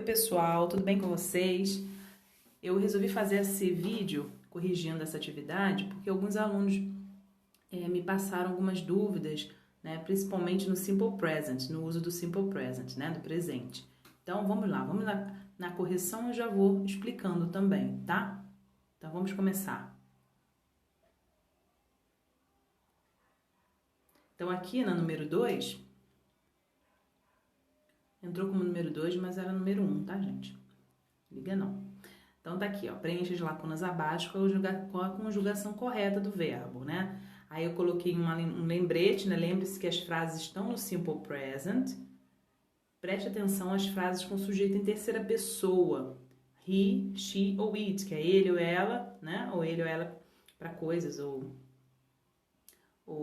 Oi pessoal, tudo bem com vocês? Eu resolvi fazer esse vídeo corrigindo essa atividade porque alguns alunos me passaram algumas dúvidas, né, principalmente no Simple Present, no uso do Simple Present, né, do presente. Então vamos lá na correção eu já vou explicando também, tá? Então vamos começar. Então aqui na número 2, entrou como número 2, mas era número 1, tá, gente? Liga não. Então tá aqui, ó, preencha as lacunas abaixo com a conjugação correta do verbo, né? Aí eu coloquei um lembrete, né? Lembre-se que as frases estão no Simple Present. Preste atenção às frases com sujeito em terceira pessoa. He, she ou it, que é ele ou ela, né? Ou ele ou ela para coisas ou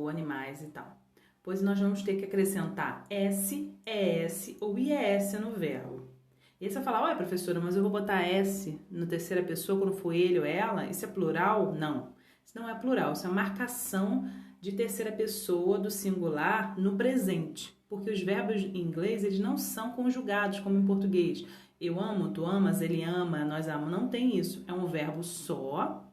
animais e tal. Pois nós vamos ter que acrescentar S, ES ou IES no verbo. E aí você vai falar, olha professora, mas eu vou botar S na terceira pessoa quando for ele ou ela? Isso é plural? Não. Isso não é plural, isso é marcação de terceira pessoa do singular no presente. Porque os verbos em inglês, eles não são conjugados como em português. Eu amo, tu amas, ele ama, nós amamos. Não tem isso. É um verbo só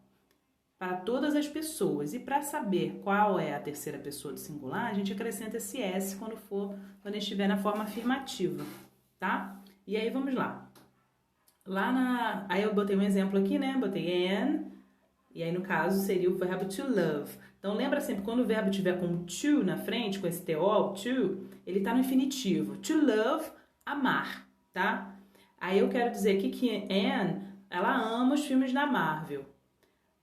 para todas as pessoas. E para saber qual é a terceira pessoa do singular, a gente acrescenta esse S quando estiver na forma afirmativa, tá? E aí, vamos lá. Aí eu botei um exemplo aqui, né? Botei an, e aí no caso seria o verbo to love. Então lembra sempre, quando o verbo tiver com to na frente, com esse TO, to, ele tá no infinitivo. To love, amar, tá? Aí eu quero dizer aqui que Anne, ela ama os filmes da Marvel.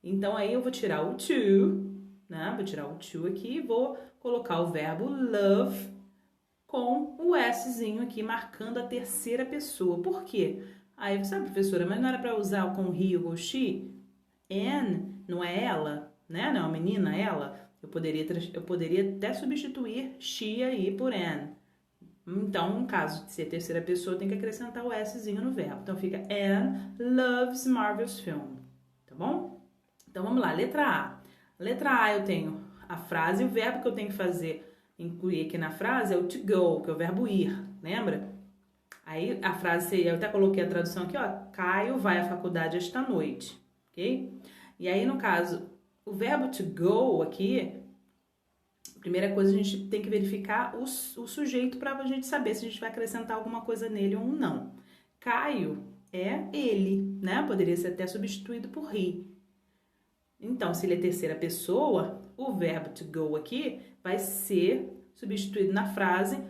Então aí eu vou tirar o to, né? Vou tirar o to aqui e vou colocar o verbo love com o Szinho aqui, marcando a terceira pessoa. Por quê? Aí você sabe, professora, mas não era para usar com he ou she? Anne não é ela, né? Não é uma menina, ela. Eu poderia até substituir she aí por Anne. Então, no caso de ser terceira pessoa, tem que acrescentar o Szinho no verbo. Então, fica Anne loves Marvel's film. Tá bom? Então, vamos lá. Letra A. Letra A eu tenho a frase e o verbo que eu tenho que fazer incluir aqui na frase é o to go, que é o verbo ir, lembra? Aí a frase, eu até coloquei a tradução aqui, ó, Caio vai à faculdade esta noite, ok? E aí, no caso, o verbo to go aqui, primeira coisa, a gente tem que verificar o sujeito para a gente saber se a gente vai acrescentar alguma coisa nele ou não. Caio é ele, né? Poderia ser até substituído por he. Então, se ele é terceira pessoa, o verbo to go aqui vai ser substituído na frase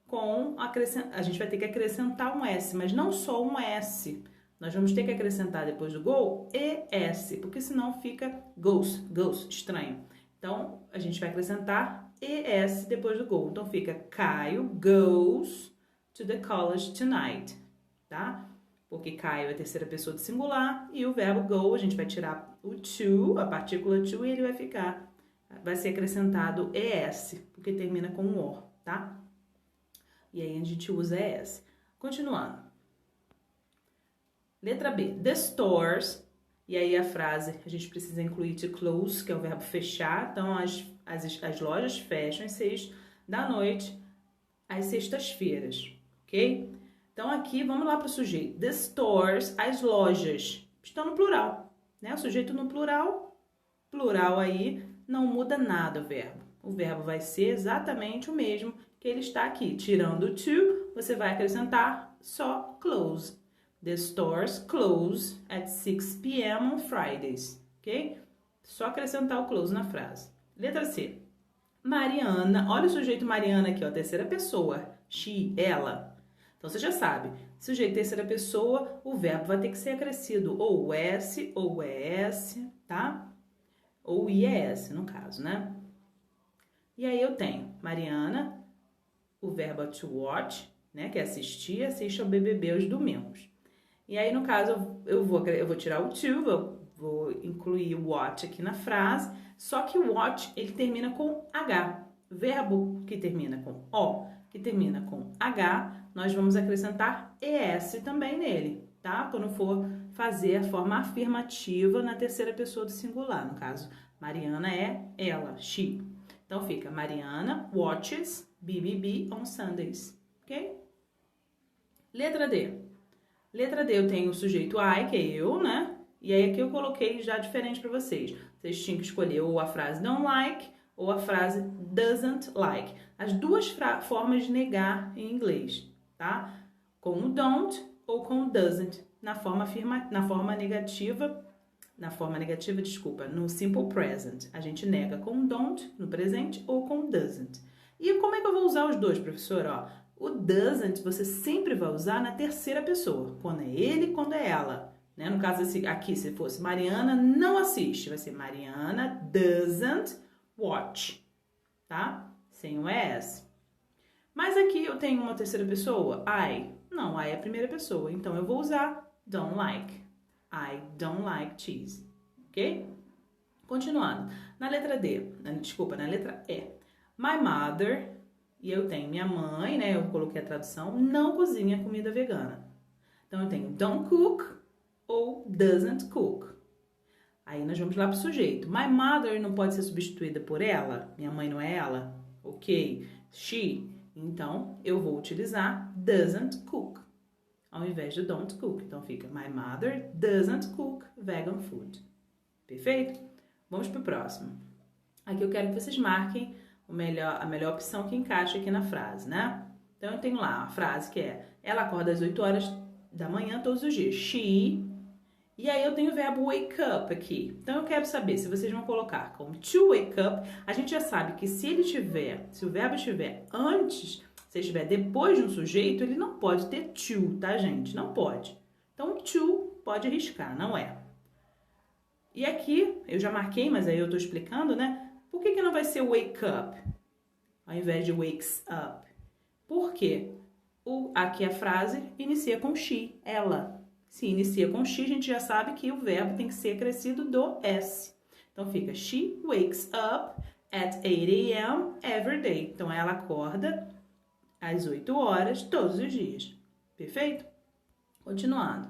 com a gente vai ter que acrescentar um S, mas não só um S. Nós vamos ter que acrescentar depois do go ES, porque senão fica goes, estranho. Então, a gente vai acrescentar ES depois do go. Então, fica Caio goes to the college tonight, tá? Porque Caio é a terceira pessoa do singular e o verbo go, a gente vai tirar o to, a partícula to, e ele vai ser acrescentado ES, porque termina com um OR, tá? E aí a gente usa ES. Continuando. Letra B, the stores, e aí a frase, a gente precisa incluir to close, que é o verbo fechar, então as lojas fecham às 6 da noite, às sextas-feiras, ok? Então, aqui, vamos lá para o sujeito. The stores, as lojas, estão no plural, né? O sujeito no plural aí, não muda nada o verbo. O verbo vai ser exatamente o mesmo que ele está aqui. Tirando o to, você vai acrescentar só close. The stores close at 6 p.m. on Fridays, ok? Só acrescentar o close na frase. Letra C. Mariana, olha o sujeito Mariana aqui, ó, terceira pessoa. She, ela. Então, você já sabe, sujeito terceira pessoa, o verbo vai ter que ser acrescido ou o S ou o ES, tá? Ou IES, no caso, né? E aí eu tenho Mariana, o verbo to watch, né? Que é assistir, assiste ao BBB aos domingos. E aí, no caso, eu vou tirar o to, vou incluir o watch aqui na frase, só que o watch, ele termina com H. Verbo que termina com O, que termina com H, nós vamos acrescentar ES também nele, tá? Quando for fazer a forma afirmativa na terceira pessoa do singular. No caso, Mariana é ela, she. Então, fica Mariana watches BBB on Sundays, ok? Letra D. Letra D, eu tenho o sujeito I, que é eu, né? E aí aqui eu coloquei já diferente para vocês. Vocês tinham que escolher ou a frase don't like ou a frase doesn't like. As duas formas de negar em inglês, tá? Com o don't ou com o doesn't, na forma negativa, desculpa, no simple present. A gente nega com o don't no presente ou com o doesn't. E como é que eu vou usar os dois, professor? Ó, o doesn't você sempre vai usar na terceira pessoa, quando é ele, quando é ela. Né? No caso aqui, se fosse Mariana não assiste, vai ser Mariana doesn't watch, tá? Sem o ES. Mas aqui eu tenho uma terceira pessoa, I. Não, I é a primeira pessoa, então eu vou usar don't like. I don't like cheese, ok? Continuando. Na letra D, na letra E. My mother, e eu tenho minha mãe, né? Eu coloquei a tradução, não cozinha comida vegana. Então eu tenho don't cook ou doesn't cook. Aí nós vamos lá para o sujeito. My mother não pode ser substituída por ela. Minha mãe não é ela. Ok. She. Então eu vou utilizar doesn't cook ao invés de don't cook. Então fica my mother doesn't cook vegan food. Perfeito? Vamos para o próximo. Aqui eu quero que vocês marquem a melhor opção que encaixa aqui na frase, né? Então eu tenho lá a frase que é ela acorda às 8 horas da manhã todos os dias. She. E aí eu tenho o verbo wake up aqui. Então eu quero saber se vocês vão colocar como to wake up. A gente já sabe que se o verbo estiver antes, se estiver depois de um sujeito, ele não pode ter to, tá, gente? Não pode. Então to pode arriscar, não é. E aqui eu já marquei, mas aí eu tô explicando, né? Por que não vai ser wake up ao invés de wakes up? Porque aqui a frase inicia com she, ela. Se inicia com she, a gente já sabe que o verbo tem que ser acrescido do S. Então fica she wakes up at 8 a.m. every day. Então ela acorda às 8 horas todos os dias. Perfeito? Continuando.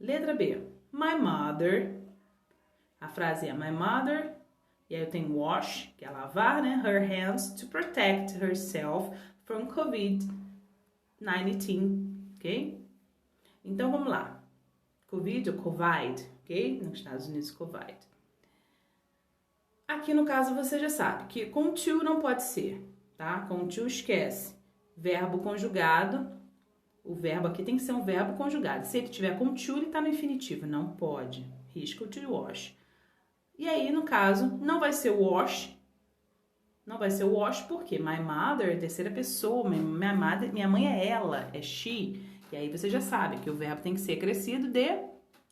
Letra B. My mother. A frase é my mother. E aí eu tenho wash, que é lavar, né? Her hands to protect herself from COVID-19. Ok? Então, vamos lá. Covid ou Covid, ok? Nos Estados Unidos, Covid. Aqui, no caso, você já sabe que com to não pode ser, tá? Com to esquece. Verbo conjugado. O verbo aqui tem que ser um verbo conjugado. Se ele tiver com to, ele tá no infinitivo. Não pode. Risca o to wash. E aí, no caso, não vai ser wash. Não vai ser wash porque my mother é terceira pessoa. Minha mãe é ela, é she. E aí você já sabe que o verbo tem que ser acrescido de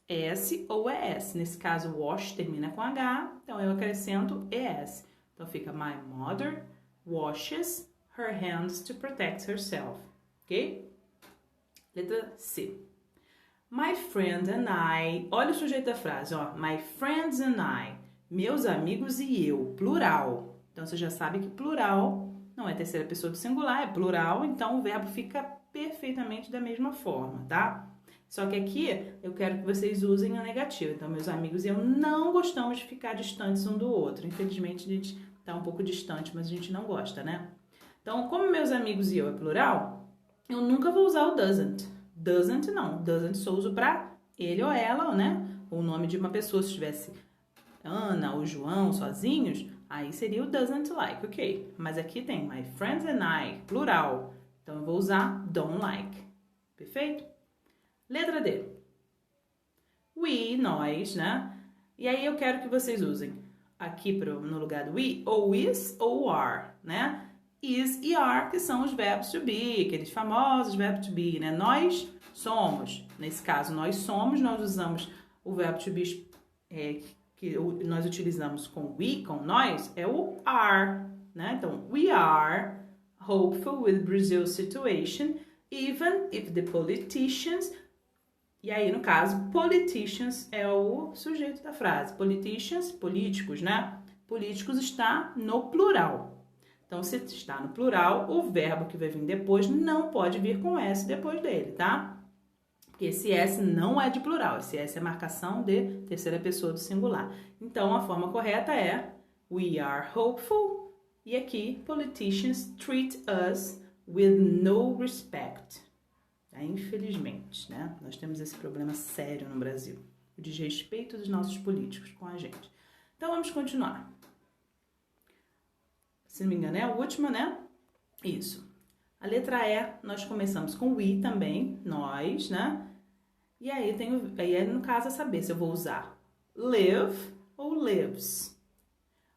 S ou ES. Nesse caso, wash termina com H, então eu acrescento ES. Então fica my mother washes her hands to protect herself. Ok? Letra C. My friend and I. Olha o sujeito da frase, ó. My friends and I. Meus amigos e eu. Plural. Então você já sabe que plural não é terceira pessoa do singular, é plural. Então o verbo fica perfeitamente da mesma forma, tá? Só que aqui eu quero que vocês usem a negativa. Então, meus amigos e eu não gostamos de ficar distantes um do outro. Infelizmente, a gente tá um pouco distante, mas a gente não gosta, né? Então, como meus amigos e eu é plural, eu nunca vou usar o doesn't. Doesn't não. Doesn't só uso pra ele ou ela, né? Ou o nome de uma pessoa, se tivesse Ana ou João sozinhos, aí seria o doesn't like, ok? Mas aqui tem my friends and I, plural. Então, eu vou usar don't like. Perfeito? Letra D. We, nós, né? E aí eu quero que vocês usem aqui no lugar do we, ou is ou are, né? Is e are, que são os verbos to be, aqueles famosos verbos to be, né? Nós somos. Nesse caso, nós somos, nós usamos o verbo to be que nós utilizamos com we, com nós, é o are, né? Então, we are hopeful with Brazil's situation, even if the politicians... E aí, no caso, politicians é o sujeito da frase. Politicians, políticos, né? Políticos está no plural. Então, se está no plural, o verbo que vai vir depois não pode vir com S depois dele, tá? Porque esse S não é de plural. Esse S é marcação de terceira pessoa do singular. Então, a forma correta é we are hopeful. E aqui, politicians treat us with no respect. tá? Infelizmente, né? Nós temos esse problema sério no Brasil, o desrespeito dos nossos políticos com a gente. Então, vamos continuar. Se não me engano, é a última, né? Isso. A letra E, nós começamos com we também, nós, né? E aí, no caso, é saber se eu vou usar live ou lives.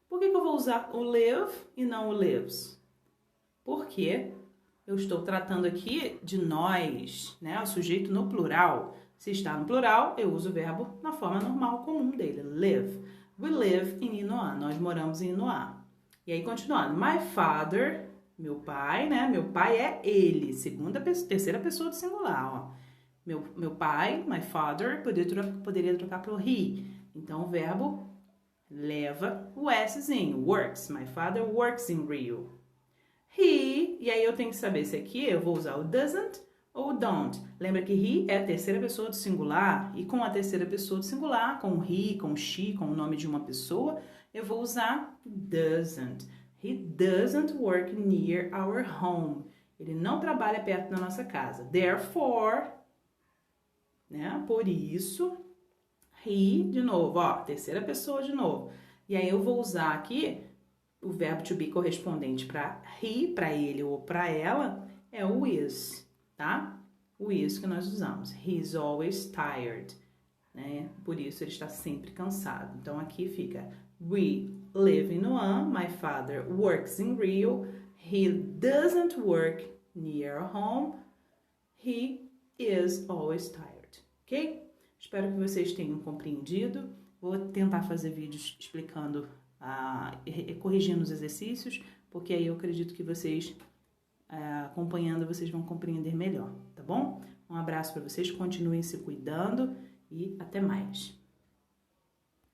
Por que eu vou usar o live e não o lives? Porque eu estou tratando aqui de nós, né? O sujeito no plural. Se está no plural, eu uso o verbo na forma normal, comum dele, live. We live in Inoá. Nós moramos em Inoá. E aí, continuando. My father, meu pai, né? Meu pai é ele. Terceira pessoa do singular, ó. Meu pai, my father, poderia trocar pelo he. Então, o verbo leva o Szinho, works. My father works in Rio. He, e aí eu tenho que saber se aqui eu vou usar o doesn't ou o don't. Lembra que he é a terceira pessoa do singular, e com a terceira pessoa do singular, com he, com she, com o nome de uma pessoa, eu vou usar doesn't. He doesn't work near our home. Ele não trabalha perto da nossa casa. Therefore, né, por isso, he, de novo, ó, terceira pessoa de novo. E aí eu vou usar aqui o verbo to be correspondente para he, para ele ou para ela, é o is, tá? O is que nós usamos. He's always tired, né? Por isso ele está sempre cansado. Então aqui fica we live in Noam, my father works in Rio, he doesn't work near home, he is always tired, ok? Espero que vocês tenham compreendido. Vou tentar fazer vídeos explicando, corrigindo os exercícios, porque aí eu acredito que vocês, acompanhando, vocês vão compreender melhor, tá bom? Um abraço para vocês, continuem se cuidando e até mais.